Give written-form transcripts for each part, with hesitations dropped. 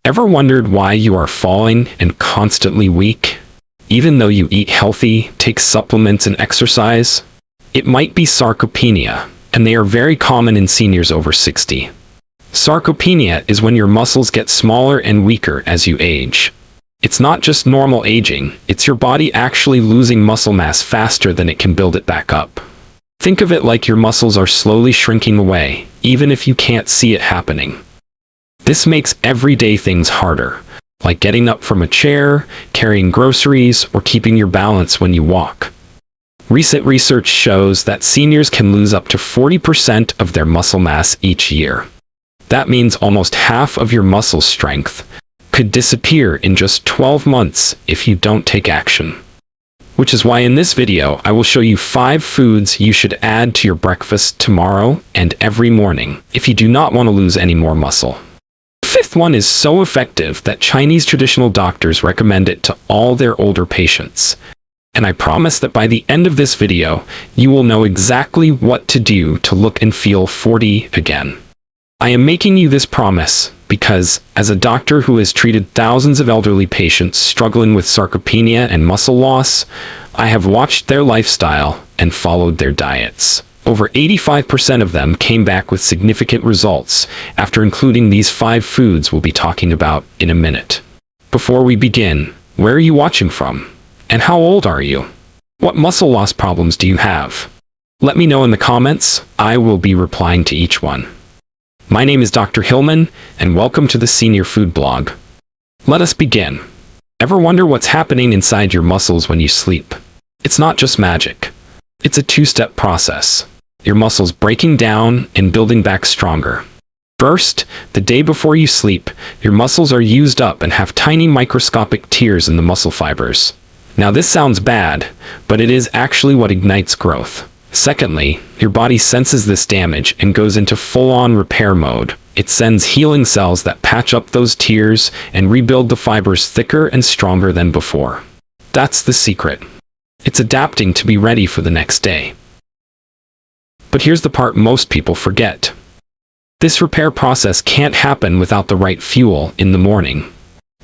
Ever wondered why you are falling and constantly weak, even though you eat healthy, take supplements, and exercise? It might be sarcopenia, and they are very common in seniors over 60. Sarcopenia is when your muscles get smaller and weaker as you age. It's not just normal aging, it's your body actually losing muscle mass faster than it can build it back up. Think of it like your muscles are slowly shrinking away, even if you can't see it happening. This makes everyday things harder, like getting up from a chair, carrying groceries, or keeping your balance when you walk. Recent research shows that seniors can lose up to 40% of their muscle mass each year. That means almost half of your muscle strength could disappear in just 12 months if you don't take action. Which is why in this video I will show you 5 foods you should add to your breakfast tomorrow and every morning if you do not want to lose any more muscle. The 5th one is so effective that Chinese traditional doctors recommend it to all their older patients. And I promise that by the end of this video, you will know exactly what to do to look and feel 40 again. I am making you this promise because, as a doctor who has treated thousands of elderly patients struggling with sarcopenia and muscle loss, I have watched their lifestyle and followed their diets. Over 85% of them came back with significant results after including these 5 foods we'll be talking about in a minute. Before we begin, where are you watching from? And how old are you? What muscle loss problems do you have? Let me know in the comments. I will be replying to each one. My name is Dr. Hillman, and welcome to the Senior Food Blog. Let us begin. Ever wonder what's happening inside your muscles when you sleep? It's not just magic. It's a 2-step process. Your muscles breaking down and building back stronger. First, the day before you sleep, your muscles are used up and have tiny microscopic tears in the muscle fibers. Now this sounds bad, but it is actually what ignites growth. Secondly, your body senses this damage and goes into full-on repair mode. It sends healing cells that patch up those tears and rebuild the fibers thicker and stronger than before. That's the secret. It's adapting to be ready for the next day. But here's the part most people forget. This repair process can't happen without the right fuel in the morning.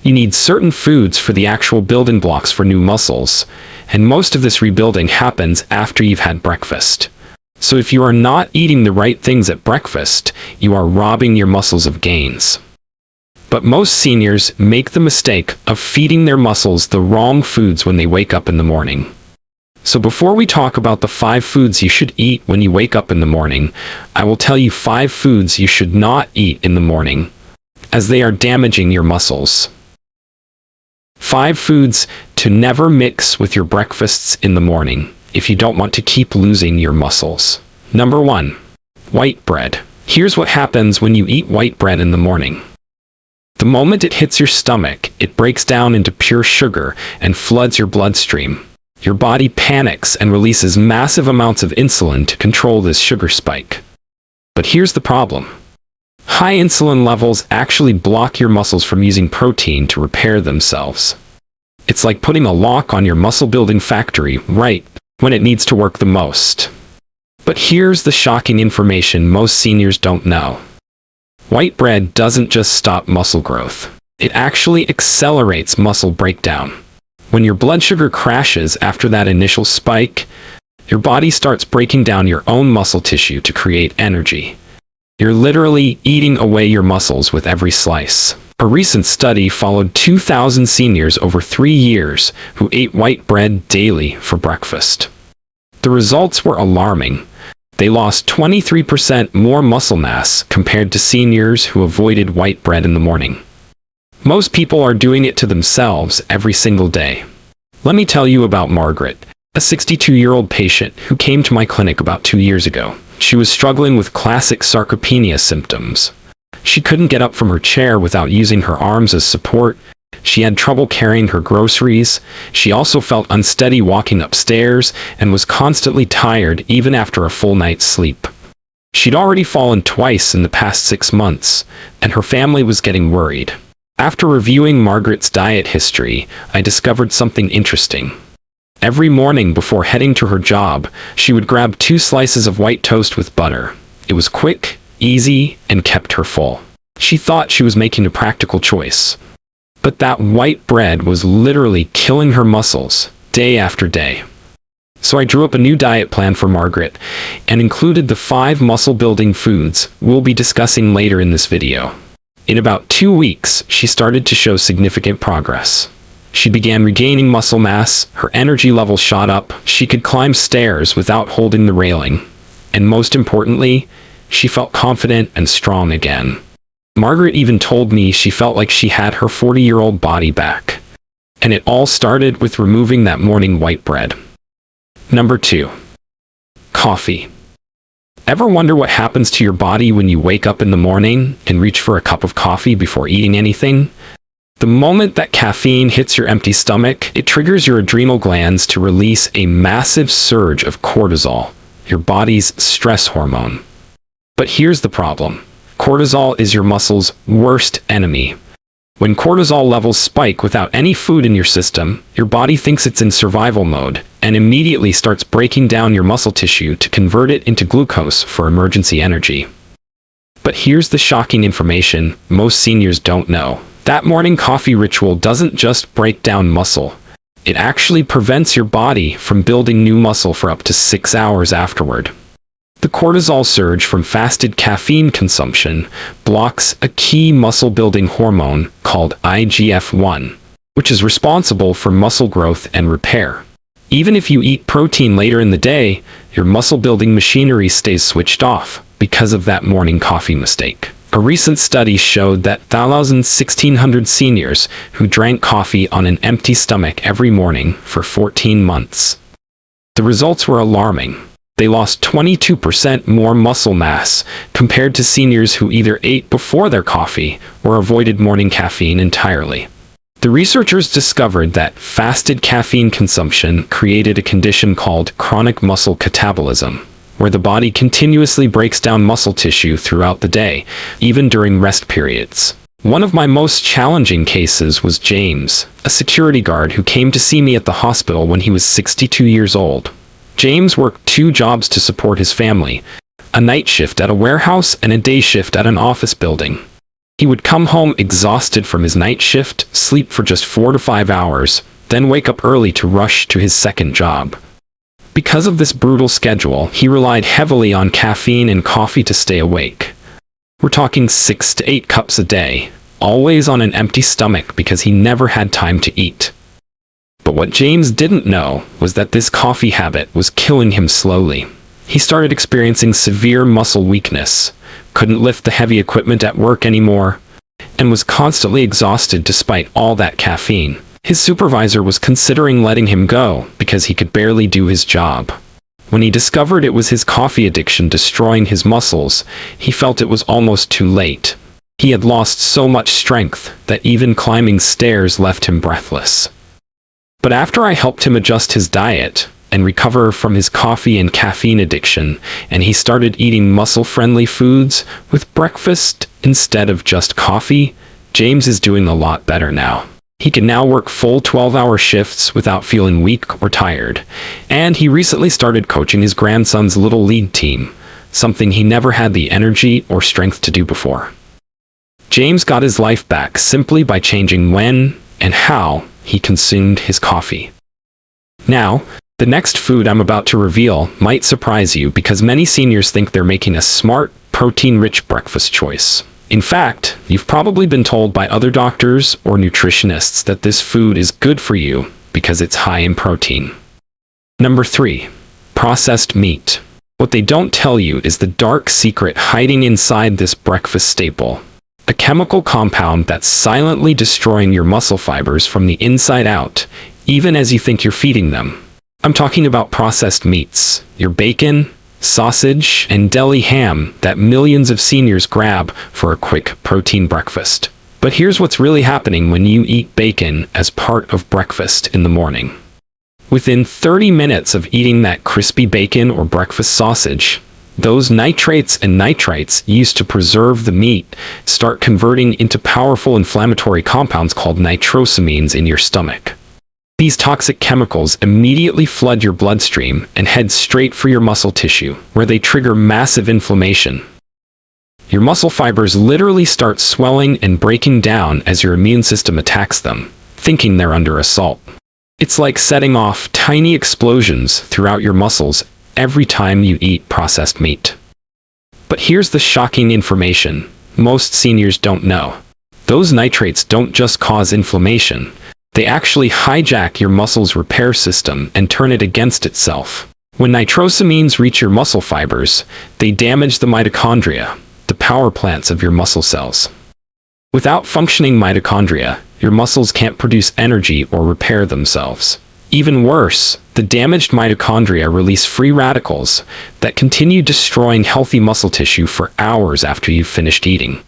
You need certain foods for the actual building blocks for new muscles, and most of this rebuilding happens after you've had breakfast. So if you are not eating the right things at breakfast, you are robbing your muscles of gains. But most seniors make the mistake of feeding their muscles the wrong foods when they wake up in the morning. So before we talk about the 5 foods you should eat when you wake up in the morning, I will tell you 5 foods you should not eat in the morning, as they are damaging your muscles. 5 foods to never mix with your breakfasts in the morning if you don't want to keep losing your muscles. Number 1. White bread. Here's what happens when you eat white bread in the morning. The moment it hits your stomach, it breaks down into pure sugar and floods your bloodstream. Your body panics and releases massive amounts of insulin to control this sugar spike. But here's the problem. High insulin levels actually block your muscles from using protein to repair themselves. It's like putting a lock on your muscle-building factory right when it needs to work the most. But here's the shocking information most seniors don't know. White bread doesn't just stop muscle growth. It actually accelerates muscle breakdown. When your blood sugar crashes after that initial spike, your body starts breaking down your own muscle tissue to create energy. You're literally eating away your muscles with every slice. A recent study followed 2,000 seniors over 3 years who ate white bread daily for breakfast. The results were alarming. They lost 23% more muscle mass compared to seniors who avoided white bread in the morning. Most people are doing it to themselves every single day. Let me tell you about Margaret, a 62-year-old patient who came to my clinic about 2 years ago. She was struggling with classic sarcopenia symptoms. She couldn't get up from her chair without using her arms as support. She had trouble carrying her groceries. She also felt unsteady walking upstairs and was constantly tired even after a full night's sleep. She'd already fallen twice in the past 6 months, and her family was getting worried. After reviewing Margaret's diet history, I discovered something interesting. Every morning before heading to her job, she would grab 2 slices of white toast with butter. It was quick, easy, and kept her full. She thought she was making a practical choice. But that white bread was literally killing her muscles, day after day. So I drew up a new diet plan for Margaret, and included the 5 muscle-building foods we'll be discussing later in this video. In about 2 weeks, she started to show significant progress. She began regaining muscle mass, her energy level shot up, she could climb stairs without holding the railing. And most importantly, she felt confident and strong again. Margaret even told me she felt like she had her 40-year-old body back. And it all started with removing that morning white bread. Number 2. Coffee. Ever wonder what happens to your body when you wake up in the morning and reach for a cup of coffee before eating anything? The moment that caffeine hits your empty stomach, it triggers your adrenal glands to release a massive surge of cortisol, your body's stress hormone. But here's the problem. Cortisol is your muscle's worst enemy. When cortisol levels spike without any food in your system, your body thinks it's in survival mode and immediately starts breaking down your muscle tissue to convert it into glucose for emergency energy. But here's the shocking information most seniors don't know. That morning coffee ritual doesn't just break down muscle. It actually prevents your body from building new muscle for up to 6 hours afterward. The cortisol surge from fasted caffeine consumption blocks a key muscle-building hormone called IGF-1, which is responsible for muscle growth and repair. Even if you eat protein later in the day, your muscle-building machinery stays switched off because of that morning coffee mistake. A recent study showed that 1,600 seniors who drank coffee on an empty stomach every morning for 14 months. The results were alarming. They lost 22% more muscle mass compared to seniors who either ate before their coffee or avoided morning caffeine entirely. The researchers discovered that fasted caffeine consumption created a condition called chronic muscle catabolism, where the body continuously breaks down muscle tissue throughout the day, even during rest periods. One of my most challenging cases was James, a security guard who came to see me at the hospital when he was 62 years old. James worked 2 jobs to support his family, a night shift at a warehouse and a day shift at an office building. He would come home exhausted from his night shift, sleep for just 4 to 5 hours, then wake up early to rush to his second job. Because of this brutal schedule, he relied heavily on caffeine and coffee to stay awake. We're talking 6 to 8 cups a day, always on an empty stomach because he never had time to eat. But what James didn't know was that this coffee habit was killing him slowly. He started experiencing severe muscle weakness, couldn't lift the heavy equipment at work anymore, and was constantly exhausted despite all that caffeine. His supervisor was considering letting him go because he could barely do his job. When he discovered it was his coffee addiction destroying his muscles, he felt it was almost too late. He had lost so much strength that even climbing stairs left him breathless. But after I helped him adjust his diet and recover from his coffee and caffeine addiction, and he started eating muscle-friendly foods with breakfast instead of just coffee, James is doing a lot better now. He can now work full 12-hour shifts without feeling weak or tired, and he recently started coaching his grandson's little league team, something he never had the energy or strength to do before. James got his life back simply by changing when and how he consumed his coffee. Now, the next food I'm about to reveal might surprise you because many seniors think they're making a smart, protein-rich breakfast choice. In fact, you've probably been told by other doctors or nutritionists that this food is good for you because it's high in protein. Number 3. Processed meat. What they don't tell you is the dark secret hiding inside this breakfast staple. A chemical compound that's silently destroying your muscle fibers from the inside out, even as you think you're feeding them. I'm talking about processed meats, your bacon, sausage, and deli ham that millions of seniors grab for a quick protein breakfast. But here's what's really happening when you eat bacon as part of breakfast in the morning. Within 30 minutes of eating that crispy bacon or breakfast sausage, those nitrates and nitrites used to preserve the meat start converting into powerful inflammatory compounds called nitrosamines in your stomach. These toxic chemicals immediately flood your bloodstream and head straight for your muscle tissue, where they trigger massive inflammation. Your muscle fibers literally start swelling and breaking down as your immune system attacks them, thinking they're under assault. It's like setting off tiny explosions throughout your muscles every time you eat processed meat. But here's the shocking information most seniors don't know. Those nitrates don't just cause inflammation, they actually hijack your muscle's repair system and turn it against itself. When nitrosamines reach your muscle fibers, they damage the mitochondria, the power plants of your muscle cells. Without functioning mitochondria, your muscles can't produce energy or repair themselves. Even worse, the damaged mitochondria release free radicals that continue destroying healthy muscle tissue for hours after you've finished eating.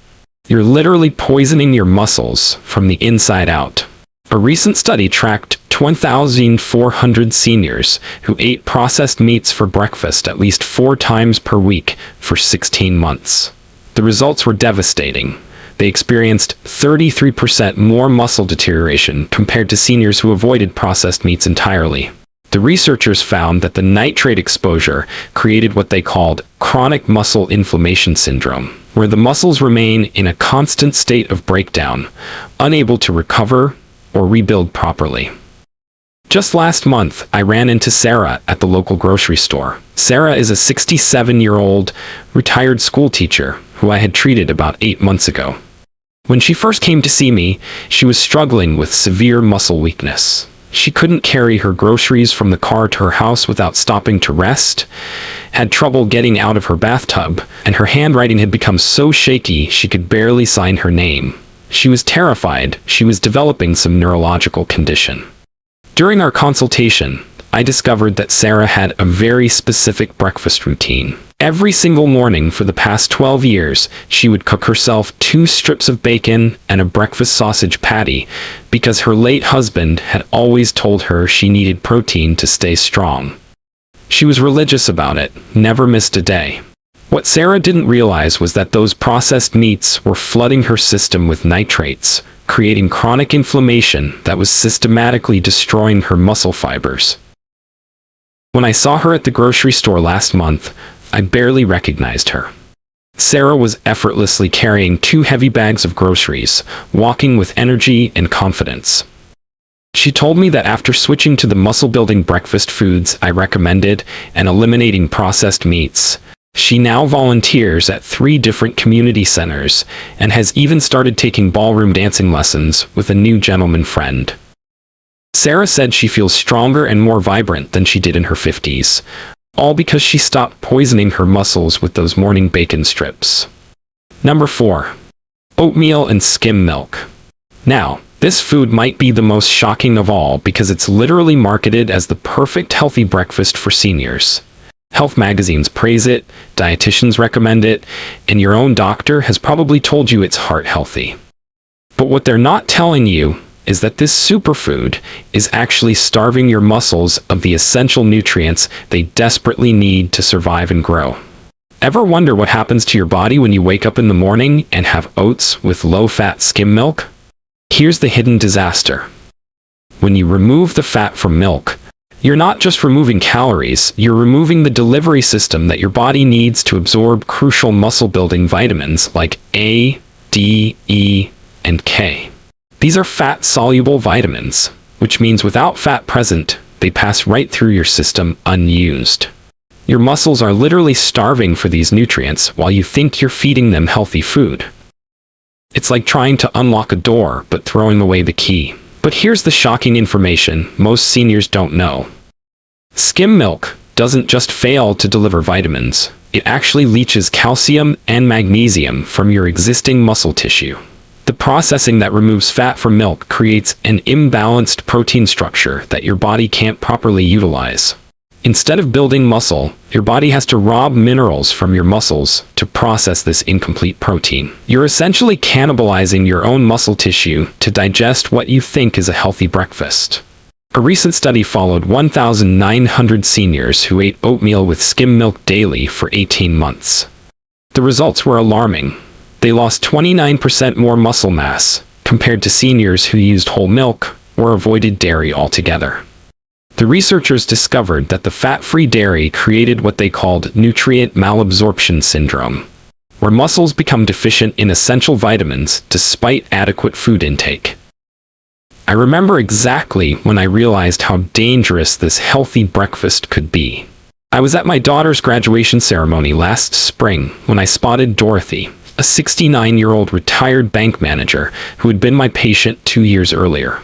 You're literally poisoning your muscles from the inside out. A recent study tracked 1,400 seniors who ate processed meats for breakfast at least 4 times per week for 16 months. The results were devastating. They experienced 33% more muscle deterioration compared to seniors who avoided processed meats entirely. The researchers found that the nitrate exposure created what they called chronic muscle inflammation syndrome, where the muscles remain in a constant state of breakdown, unable to recover or rebuild properly. Just last month, I ran into Sarah at the local grocery store. Sarah is a 67-year-old retired school teacher who I had treated about 8 months ago. When she first came to see me, she was struggling with severe muscle weakness. She couldn't carry her groceries from the car to her house without stopping to rest, had trouble getting out of her bathtub, and her handwriting had become so shaky she could barely sign her name. She was terrified she was developing some neurological condition. During our consultation, I discovered that Sarah had a very specific breakfast routine. Every single morning for the past 12 years, she would cook herself 2 strips of bacon and a breakfast sausage patty because her late husband had always told her she needed protein to stay strong. She was religious about it, never missed a day. What Sarah didn't realize was that those processed meats were flooding her system with nitrates, creating chronic inflammation that was systematically destroying her muscle fibers. When I saw her at the grocery store last month, I barely recognized her. Sarah was effortlessly carrying 2 heavy bags of groceries, walking with energy and confidence. She told me that after switching to the muscle-building breakfast foods I recommended and eliminating processed meats, she now volunteers at 3 different community centers and has even started taking ballroom dancing lessons with a new gentleman friend. Sarah said she feels stronger and more vibrant than she did in her 50s, all because she stopped poisoning her muscles with those morning bacon strips. Number 4. Oatmeal and skim milk. Now, this food might be the most shocking of all because it's literally marketed as the perfect healthy breakfast for seniors. Health magazines praise it, dietitians recommend it, and your own doctor has probably told you it's heart healthy. But what they're not telling you is that this superfood is actually starving your muscles of the essential nutrients they desperately need to survive and grow. Ever wonder what happens to your body when you wake up in the morning and have oats with low-fat skim milk? Here's the hidden disaster. When you remove the fat from milk, you're not just removing calories, you're removing the delivery system that your body needs to absorb crucial muscle-building vitamins like A, D, E, and K. These are fat-soluble vitamins, which means without fat present, they pass right through your system unused. Your muscles are literally starving for these nutrients while you think you're feeding them healthy food. It's like trying to unlock a door but throwing away the key. But here's the shocking information most seniors don't know. Skim milk doesn't just fail to deliver vitamins, it actually leaches calcium and magnesium from your existing muscle tissue. The processing that removes fat from milk creates an imbalanced protein structure that your body can't properly utilize. Instead of building muscle, your body has to rob minerals from your muscles to process this incomplete protein. You're essentially cannibalizing your own muscle tissue to digest what you think is a healthy breakfast. A recent study followed 1,900 seniors who ate oatmeal with skim milk daily for 18 months. The results were alarming. They lost 29% more muscle mass compared to seniors who used whole milk or avoided dairy altogether. The researchers discovered that the fat-free dairy created what they called nutrient malabsorption syndrome, where muscles become deficient in essential vitamins despite adequate food intake. I remember exactly when I realized how dangerous this healthy breakfast could be. I was at my daughter's graduation ceremony last spring when I spotted Dorothy, a 69-year-old retired bank manager who had been my patient 2 years earlier.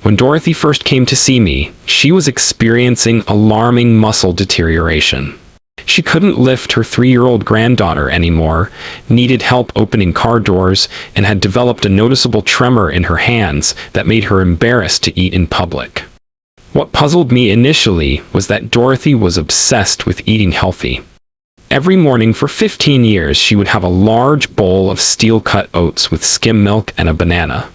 When Dorothy first came to see me, she was experiencing alarming muscle deterioration. She couldn't lift her 3-year-old granddaughter anymore, needed help opening car doors, and had developed a noticeable tremor in her hands that made her embarrassed to eat in public. What puzzled me initially was that Dorothy was obsessed with eating healthy. Every morning for 15 years she would have a large bowl of steel-cut oats with skim milk and a banana.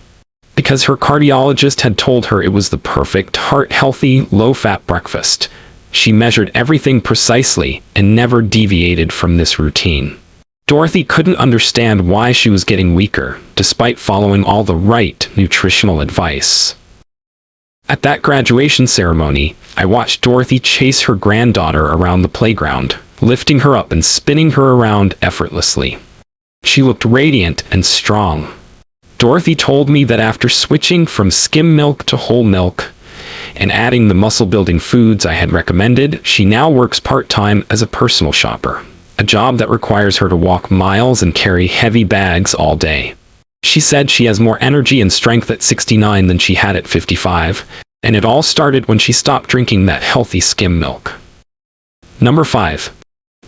Because her cardiologist had told her it was the perfect, heart-healthy, low-fat breakfast, she measured everything precisely and never deviated from this routine. Dorothy couldn't understand why she was getting weaker, despite following all the right nutritional advice. At that graduation ceremony, I watched Dorothy chase her granddaughter around the playground, lifting her up and spinning her around effortlessly. She looked radiant and strong. Dorothy told me that after switching from skim milk to whole milk, and adding the muscle-building foods I had recommended, she now works part-time as a personal shopper, a job that requires her to walk miles and carry heavy bags all day. She said she has more energy and strength at 69 than she had at 55, and it all started when she stopped drinking that healthy skim milk. Number 5.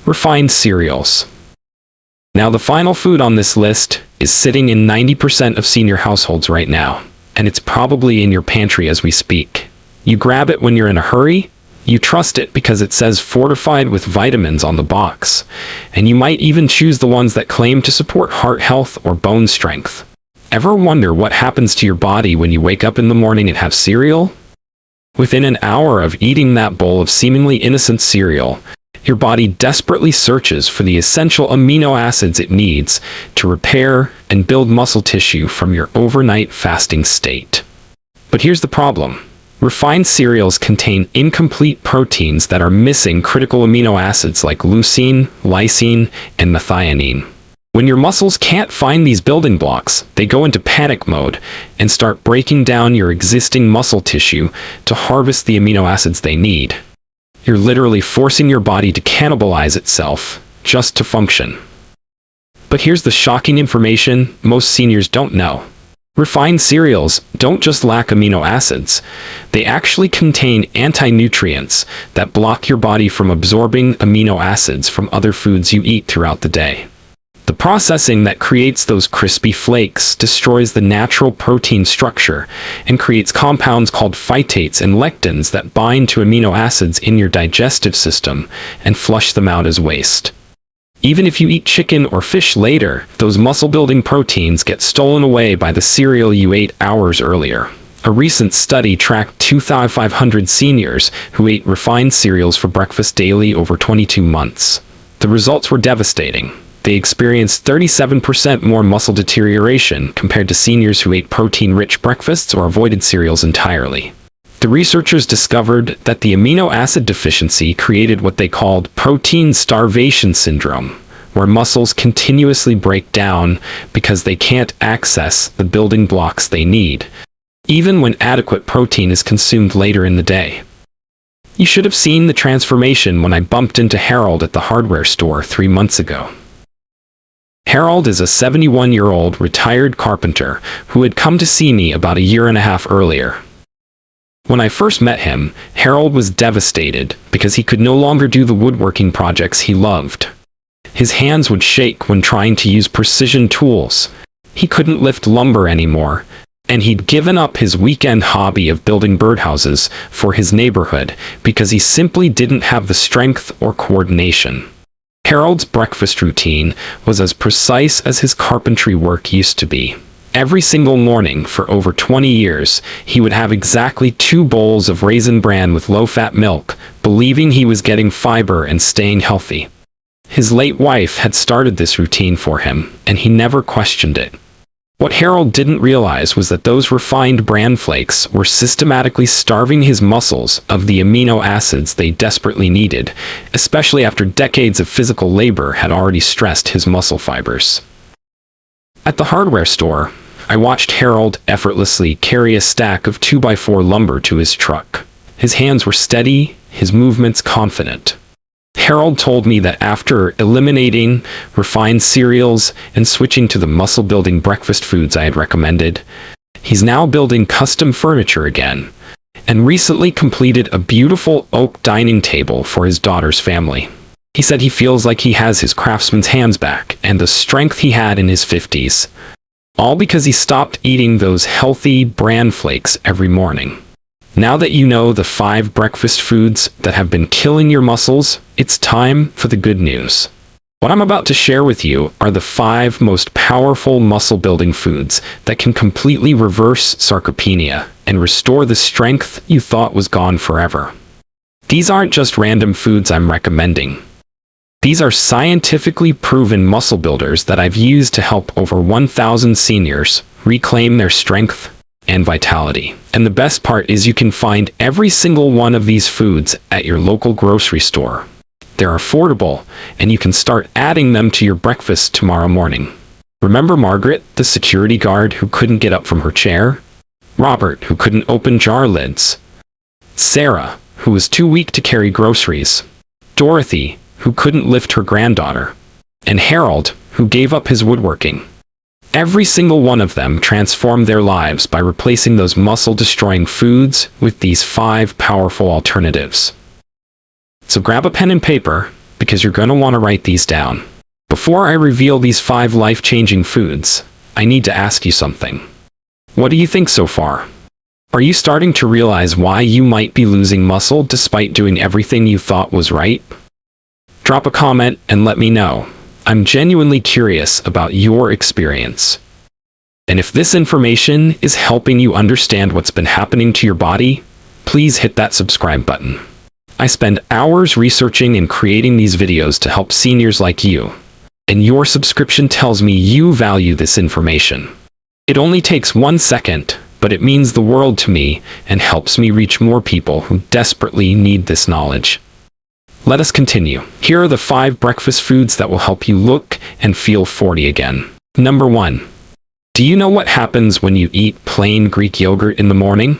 Refined cereals. Now the final food on this list is sitting in 90% of senior households right now, and it's probably in your pantry as we speak. You grab it when you're in a hurry, you trust it because it says fortified with vitamins on the box, and you might even choose the ones that claim to support heart health or bone strength. Ever wonder what happens to your body when you wake up in the morning and have cereal? Within an hour of eating that bowl of seemingly innocent cereal, your body desperately searches for the essential amino acids it needs to repair and build muscle tissue from your overnight fasting state. But here's the problem. Refined cereals contain incomplete proteins that are missing critical amino acids like leucine, lysine, and methionine. When your muscles can't find these building blocks, they go into panic mode and start breaking down your existing muscle tissue to harvest the amino acids they need. You're literally forcing your body to cannibalize itself just to function. But here's the shocking information most seniors don't know. Refined cereals don't just lack amino acids, they actually contain anti-nutrients that block your body from absorbing amino acids from other foods you eat throughout the day. The processing that creates those crispy flakes destroys the natural protein structure and creates compounds called phytates and lectins that bind to amino acids in your digestive system and flush them out as waste. Even if you eat chicken or fish later, those muscle-building proteins get stolen away by the cereal you ate hours earlier. A recent study tracked 2,500 seniors who ate refined cereals for breakfast daily over 22 months. The results were devastating. They experienced 37% more muscle deterioration compared to seniors who ate protein-rich breakfasts or avoided cereals entirely. The researchers discovered that the amino acid deficiency created what they called protein starvation syndrome, where muscles continuously break down because they can't access the building blocks they need, even when adequate protein is consumed later in the day. You should have seen the transformation when I bumped into Harold at the hardware store 3 months ago. Harold is a 71-year-old retired carpenter who had come to see me about a year and a half earlier. When I first met him, Harold was devastated because he could no longer do the woodworking projects he loved. His hands would shake when trying to use precision tools. He couldn't lift lumber anymore, and he'd given up his weekend hobby of building birdhouses for his neighborhood because he simply didn't have the strength or coordination. Harold's breakfast routine was as precise as his carpentry work used to be. Every single morning for over 20 years, he would have exactly 2 bowls of raisin bran with low-fat milk, believing he was getting fiber and staying healthy. His late wife had started this routine for him, and he never questioned it. What Harold didn't realize was that those refined bran flakes were systematically starving his muscles of the amino acids they desperately needed, especially after decades of physical labor had already stressed his muscle fibers. At the hardware store, I watched Harold effortlessly carry a stack of 2x4 lumber to his truck. His hands were steady, his movements confident. Harold told me that after eliminating refined cereals and switching to the muscle-building breakfast foods I had recommended, he's now building custom furniture again, and recently completed a beautiful oak dining table for his daughter's family. He said he feels like he has his craftsman's hands back and the strength he had in his 50s, all because he stopped eating those healthy bran flakes every morning. Now that you know the 5 breakfast foods that have been killing your muscles, it's time for the good news. What I'm about to share with you are the 5 most powerful muscle-building foods that can completely reverse sarcopenia and restore the strength you thought was gone forever. These aren't just random foods I'm recommending. These are scientifically proven muscle builders that I've used to help over 1,000 seniors reclaim their strength and vitality. And the best part is you can find every single one of these foods at your local grocery store. They're affordable, and you can start adding them to your breakfast tomorrow morning. Remember Margaret, the security guard who couldn't get up from her chair? Robert, who couldn't open jar lids? Sarah, who was too weak to carry groceries? Dorothy, who couldn't lift her granddaughter? And Harold, who gave up his woodworking? Every single one of them transformed their lives by replacing those muscle-destroying foods with these 5 powerful alternatives. So grab a pen and paper, because you're going to want to write these down. Before I reveal these 5 life-changing foods, I need to ask you something. What do you think so far? Are you starting to realize why you might be losing muscle despite doing everything you thought was right? Drop a comment and let me know. I'm genuinely curious about your experience. And if this information is helping you understand what's been happening to your body, please hit that subscribe button. I spend hours researching and creating these videos to help seniors like you, and your subscription tells me you value this information. It only takes 1 second, but it means the world to me and helps me reach more people who desperately need this knowledge. Let us continue. Here are the 5 breakfast foods that will help you look and feel 40 again. Number 1. Do you know what happens when you eat plain Greek yogurt in the morning?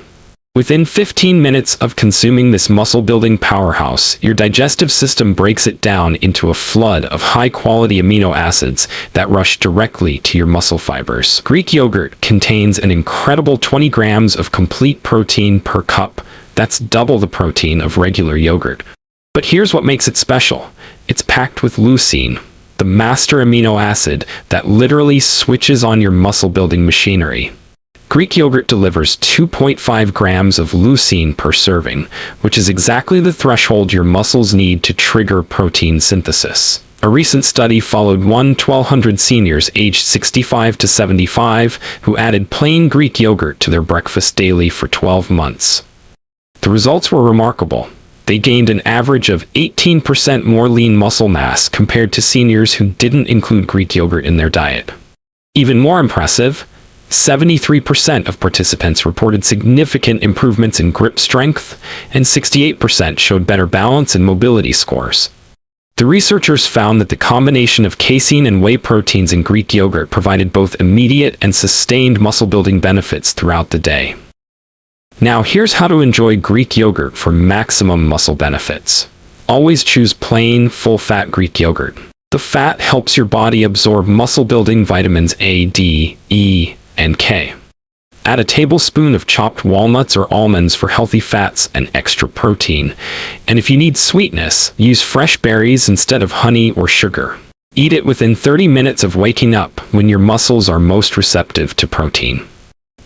Within 15 minutes of consuming this muscle-building powerhouse, your digestive system breaks it down into a flood of high-quality amino acids that rush directly to your muscle fibers. Greek yogurt contains an incredible 20 grams of complete protein per cup. That's double the protein of regular yogurt. But here's what makes it special. It's packed with leucine, the master amino acid that literally switches on your muscle-building machinery. Greek yogurt delivers 2.5 grams of leucine per serving, which is exactly the threshold your muscles need to trigger protein synthesis. A recent study followed 1,200 seniors aged 65 to 75 who added plain Greek yogurt to their breakfast daily for 12 months. The results were remarkable. They gained an average of 18% more lean muscle mass compared to seniors who didn't include Greek yogurt in their diet. Even more impressive, 73% of participants reported significant improvements in grip strength, and 68% showed better balance and mobility scores. The researchers found that the combination of casein and whey proteins in Greek yogurt provided both immediate and sustained muscle-building benefits throughout the day. Now here's how to enjoy Greek yogurt for maximum muscle benefits. Always choose plain, full-fat Greek yogurt. The fat helps your body absorb muscle-building vitamins A, D, E, and K. Add a tablespoon of chopped walnuts or almonds for healthy fats and extra protein. And if you need sweetness, use fresh berries instead of honey or sugar. Eat it within 30 minutes of waking up when your muscles are most receptive to protein.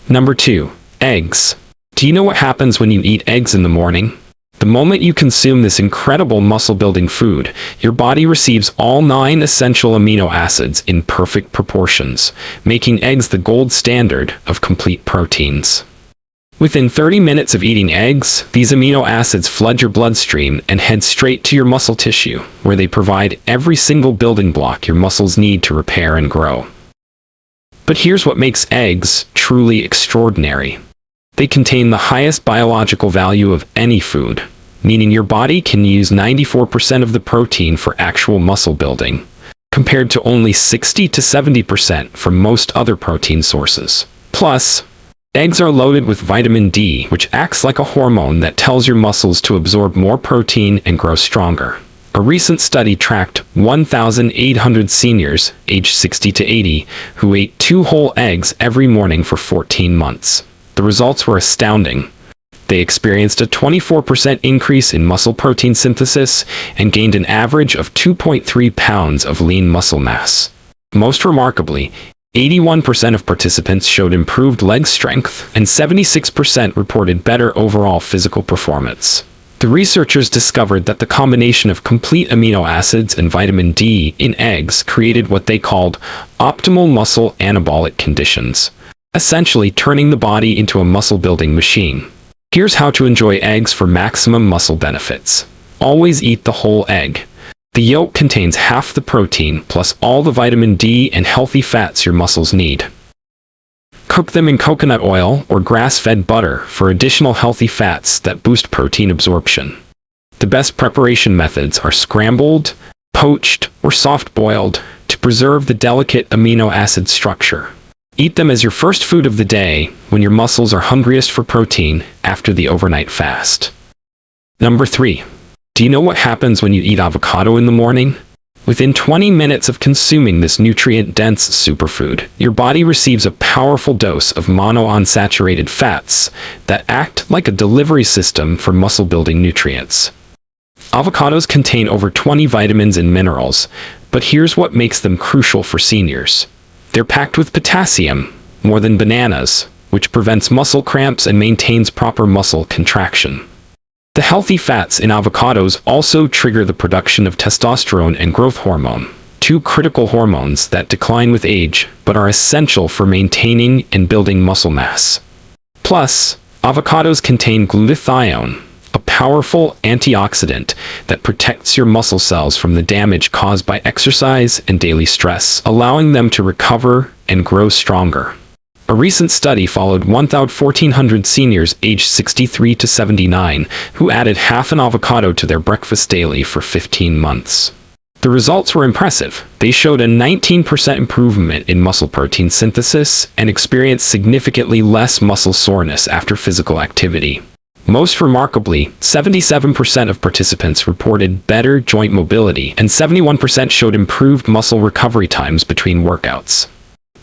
Number 2. Eggs. Do you know what happens when you eat eggs in the morning? The moment you consume this incredible muscle-building food, your body receives all 9 essential amino acids in perfect proportions, making eggs the gold standard of complete proteins. Within 30 minutes of eating eggs, these amino acids flood your bloodstream and head straight to your muscle tissue, where they provide every single building block your muscles need to repair and grow. But here's what makes eggs truly extraordinary. They contain the highest biological value of any food, meaning your body can use 94% of the protein for actual muscle building, compared to only 60 to 70% from most other protein sources. Plus, eggs are loaded with vitamin D, which acts like a hormone that tells your muscles to absorb more protein and grow stronger. A recent study tracked 1,800 seniors, aged 60 to 80, who ate 2 whole eggs every morning for 14 months. The results were astounding. They experienced a 24% increase in muscle protein synthesis and gained an average of 2.3 pounds of lean muscle mass. Most remarkably, 81% of participants showed improved leg strength, and 76% reported better overall physical performance. The researchers discovered that the combination of complete amino acids and vitamin D in eggs created what they called optimal muscle anabolic conditions, essentially turning the body into a muscle-building machine. Here's how to enjoy eggs for maximum muscle benefits. Always eat the whole egg. The yolk contains half the protein plus all the vitamin D and healthy fats your muscles need. Cook them in coconut oil or grass-fed butter for additional healthy fats that boost protein absorption. The best preparation methods are scrambled, poached, or soft-boiled to preserve the delicate amino acid structure. Eat them as your first food of the day when your muscles are hungriest for protein after the overnight fast. Number 3. Do you know what happens when you eat avocado in the morning? Within 20 minutes of consuming this nutrient-dense superfood, your body receives a powerful dose of monounsaturated fats that act like a delivery system for muscle-building nutrients. Avocados contain over 20 vitamins and minerals, but here's what makes them crucial for seniors. They're packed with potassium, more than bananas, which prevents muscle cramps and maintains proper muscle contraction. The healthy fats in avocados also trigger the production of testosterone and growth hormone, 2 critical hormones that decline with age but are essential for maintaining and building muscle mass. Plus, avocados contain glutathione, a powerful antioxidant that protects your muscle cells from the damage caused by exercise and daily stress, allowing them to recover and grow stronger. A recent study followed 1,400 seniors aged 63 to 79 who added half an avocado to their breakfast daily for 15 months. The results were impressive. They showed a 19% improvement in muscle protein synthesis and experienced significantly less muscle soreness after physical activity. Most remarkably, 77% of participants reported better joint mobility and 71% showed improved muscle recovery times between workouts.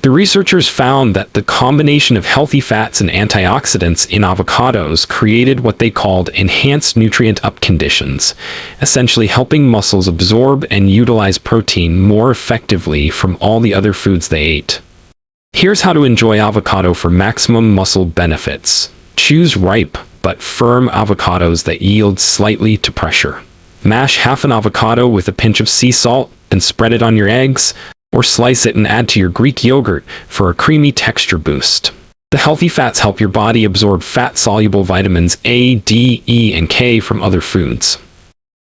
The researchers found that the combination of healthy fats and antioxidants in avocados created what they called enhanced nutrient up conditions, essentially helping muscles absorb and utilize protein more effectively from all the other foods they ate. Here's how to enjoy avocado for maximum muscle benefits. Choose ripe but firm avocados that yield slightly to pressure. Mash half an avocado with a pinch of sea salt and spread it on your eggs, or slice it and add to your Greek yogurt for a creamy texture boost. The healthy fats help your body absorb fat-soluble vitamins A, D, E, and K from other foods.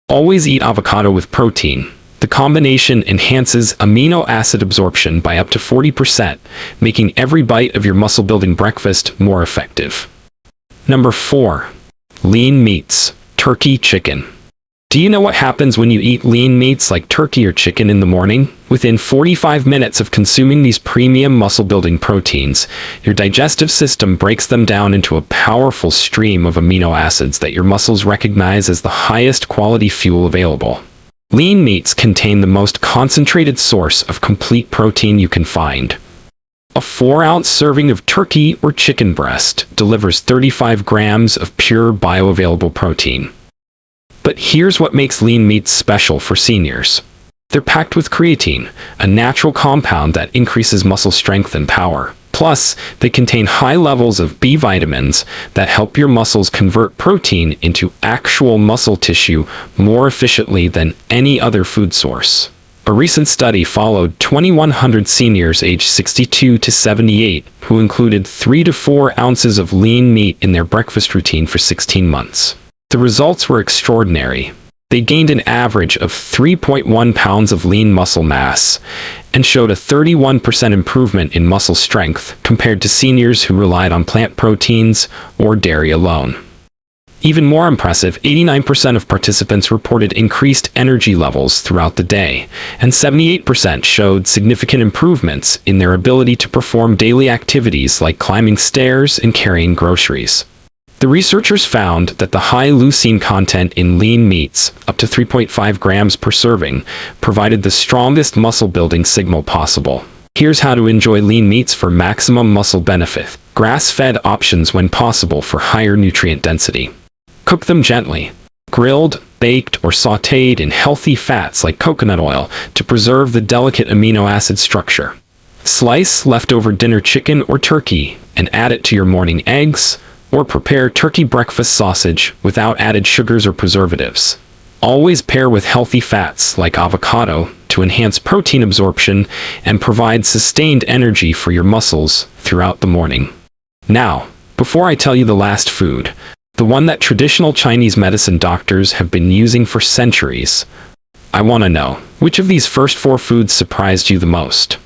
Always eat avocado with protein. The combination enhances amino acid absorption by up to 40%, making every bite of your muscle-building breakfast more effective. Number 4. Lean meats. Turkey, chicken. Do you know what happens when you eat lean meats like turkey or chicken in the morning? Within 45 minutes of consuming these premium muscle-building proteins, your digestive system breaks them down into a powerful stream of amino acids that your muscles recognize as the highest quality fuel available. Lean meats contain the most concentrated source of complete protein you can find. A 4-ounce serving of turkey or chicken breast delivers 35 grams of pure bioavailable protein. But here's what makes lean meats special for seniors. They're packed with creatine, a natural compound that increases muscle strength and power. Plus, they contain high levels of B vitamins that help your muscles convert protein into actual muscle tissue more efficiently than any other food source. A recent study followed 2,100 seniors aged 62 to 78 who included 3 to 4 ounces of lean meat in their breakfast routine for 16 months. The results were extraordinary. They gained an average of 3.1 pounds of lean muscle mass and showed a 31% improvement in muscle strength compared to seniors who relied on plant proteins or dairy alone. Even more impressive, 89% of participants reported increased energy levels throughout the day, and 78% showed significant improvements in their ability to perform daily activities like climbing stairs and carrying groceries. The researchers found that the high leucine content in lean meats, up to 3.5 grams per serving, provided the strongest muscle-building signal possible. Here's how to enjoy lean meats for maximum muscle benefit. Grass-fed options when possible for higher nutrient density. Cook them gently. Grilled, baked, or sautéed in healthy fats like coconut oil to preserve the delicate amino acid structure. Slice leftover dinner chicken or turkey and add it to your morning eggs, or prepare turkey breakfast sausage without added sugars or preservatives. Always pair with healthy fats like avocado to enhance protein absorption and provide sustained energy for your muscles throughout the morning. Now, before I tell you the last food, the one that traditional Chinese medicine doctors have been using for centuries, I want to know, which of these first 4 foods surprised you the most?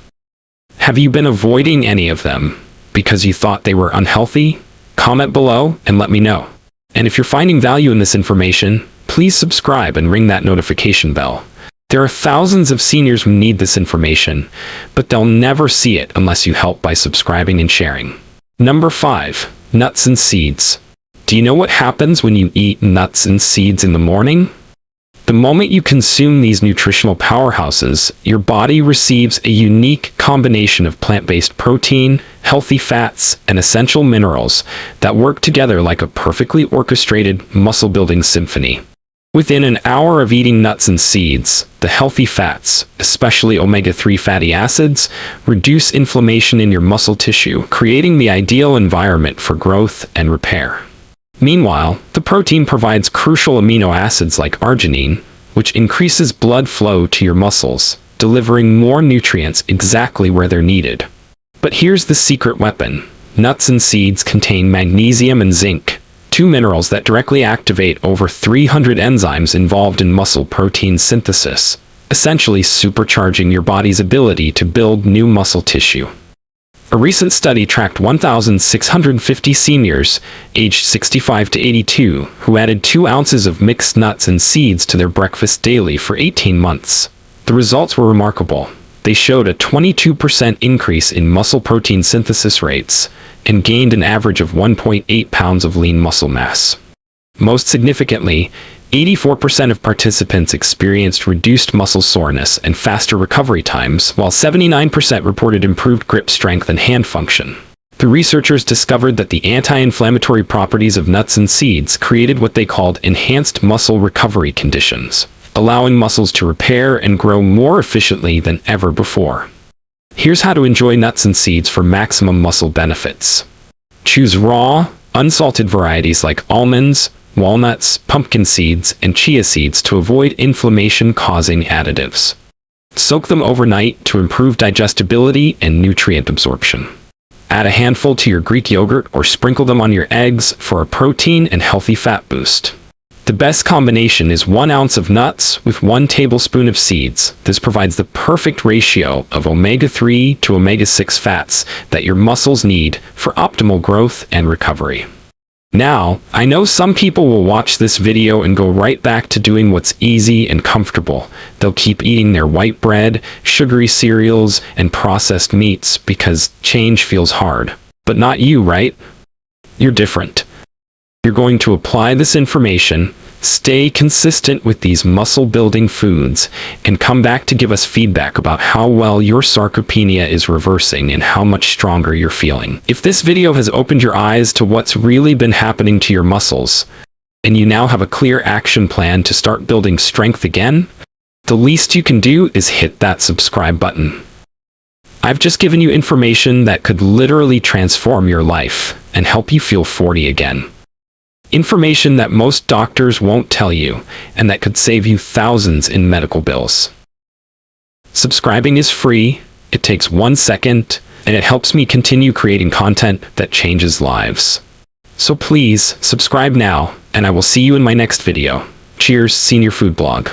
Have you been avoiding any of them because you thought they were unhealthy? Comment below and let me know. And if you're finding value in this information, please subscribe and ring that notification bell. There are thousands of seniors who need this information, but they'll never see it unless you help by subscribing and sharing. Number 5. Nuts and seeds. Do you know what happens when you eat nuts and seeds in the morning? The moment you consume these nutritional powerhouses, your body receives a unique combination of plant-based protein, healthy fats, and essential minerals that work together like a perfectly orchestrated muscle-building symphony. Within an hour of eating nuts and seeds, the healthy fats, especially omega-3 fatty acids, reduce inflammation in your muscle tissue, creating the ideal environment for growth and repair. Meanwhile, the protein provides crucial amino acids like arginine, which increases blood flow to your muscles, delivering more nutrients exactly where they're needed. But here's the secret weapon. Nuts and seeds contain magnesium and zinc, 2 minerals that directly activate over 300 enzymes involved in muscle protein synthesis, essentially supercharging your body's ability to build new muscle tissue. A recent study tracked 1,650 seniors, aged 65 to 82, who added 2 ounces of mixed nuts and seeds to their breakfast daily for 18 months. The results were remarkable. They showed a 22% increase in muscle protein synthesis rates and gained an average of 1.8 pounds of lean muscle mass. Most significantly, 84% of participants experienced reduced muscle soreness and faster recovery times, while 79% reported improved grip strength and hand function. The researchers discovered that the anti-inflammatory properties of nuts and seeds created what they called enhanced muscle recovery conditions, allowing muscles to repair and grow more efficiently than ever before. Here's how to enjoy nuts and seeds for maximum muscle benefits. Choose raw, unsalted varieties like almonds, walnuts, pumpkin seeds, and chia seeds to avoid inflammation-causing additives. Soak them overnight to improve digestibility and nutrient absorption. Add a handful to your Greek yogurt or sprinkle them on your eggs for a protein and healthy fat boost. The best combination is 1 ounce of nuts with 1 tablespoon of seeds. This provides the perfect ratio of omega-3 to omega-6 fats that your muscles need for optimal growth and recovery. Now, I know some people will watch this video and go right back to doing what's easy and comfortable. They'll keep eating their white bread, sugary cereals, and processed meats because change feels hard. But not you, right? You're different. You're going to apply this information, stay consistent with these muscle-building foods, and come back to give us feedback about how well your sarcopenia is reversing and how much stronger you're feeling. If this video has opened your eyes to what's really been happening to your muscles, and you now have a clear action plan to start building strength again, the least you can do is hit that subscribe button. I've just given you information that could literally transform your life and help you feel 40 again. Information that most doctors won't tell you, and that could save you thousands in medical bills. Subscribing is free, it takes 1 second, and it helps me continue creating content that changes lives. So please, subscribe now, and I will see you in my next video. Cheers, Senior Food Blog.